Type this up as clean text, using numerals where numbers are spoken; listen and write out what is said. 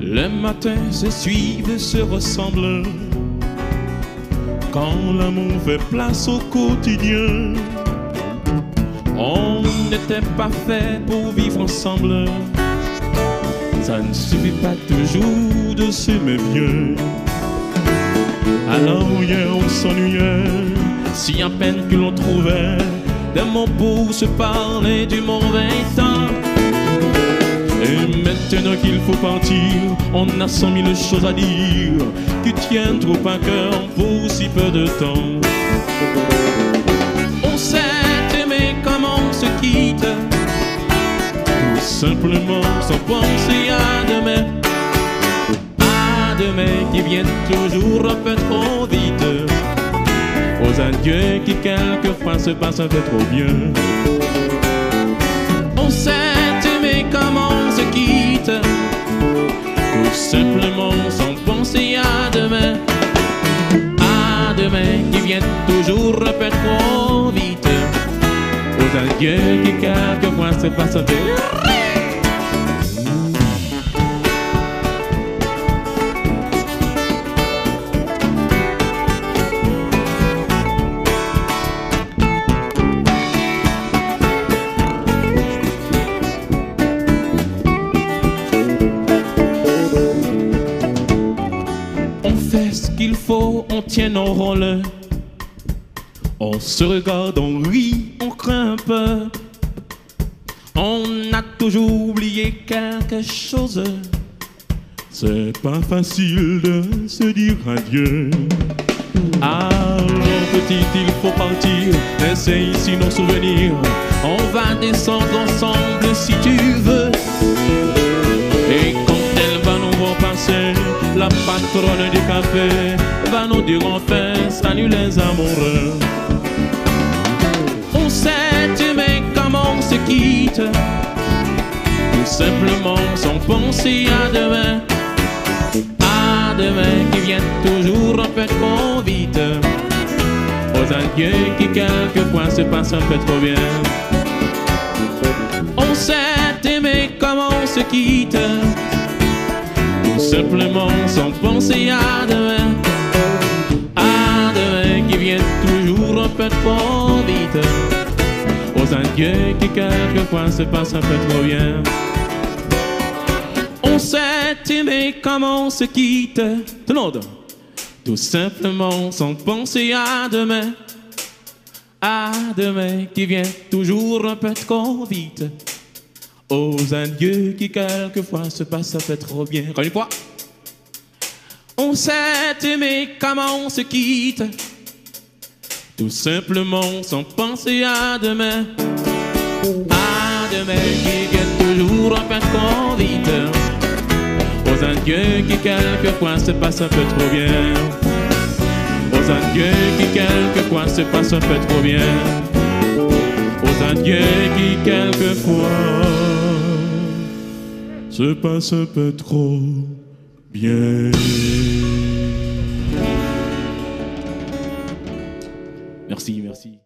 Les matins se suivent, se ressemblent. Quand l'amour fait place au quotidien, on n'était pas fait pour vivre ensemble. Ça ne suffit pas toujours de s'aimer bien. Alors hier on s'ennuyait, si à peine que l'on trouvait des mots pour se parler du mauvais temps. Et maintenant qu'il faut partir, on a 100 000 choses à dire qui tiennent trop à cœur pour si peu de temps. On s'est aimé comme on se quitte, tout simplement sans penser à demain. À demain qui vient toujours un peu trop vite, aux adieux qui quelquefois se passent un peu trop bien. On s'est aimé comme on se quitte, tout simplement sans penser à demain. À demain qui vient toujours un peu trop vite, aux adieux qui quelquefois se passent un peu. On fait ce qu'il faut, on tient nos rôles. On se regarde, on rit, on craint un peu. On a toujours oublié quelque chose. C'est pas facile de se dire adieu. Alors petit, il faut partir, laisser ici nos souvenirs. On va descendre ensemble si tu veux. Et quand elle va nous repasser, la patronne du café va nous dire enfin salut les amoureux. On s'est aimé comme on se quitte, tout simplement sans penser à demain. À demain qui vient toujours un peu trop vite, aux adieux qui quelquefois se passent un peu trop bien. On s'est aimé comme on se quitte, tout simplement sans penser à demain. À demain qui vient toujours un peu trop vite, aux adieux qui quelquefois se passent un peu trop bien. On s'est aimé comme on se quitte, tout le monde, tout simplement sans penser à demain. À demain qui vient toujours un peu trop vite, aux adieux qui quelquefois se passent un peu trop bien. Encore une fois. On s'est aimé comme on se quitte, tout simplement sans penser à demain. À demain qui vient toujours un peu trop vite, aux adieux qui quelquefois se passent un peu trop bien. Aux adieux qui quelquefois se passent un peu trop bien. Aux adieux qui quelquefois se passent un peu trop bien. Merci, merci.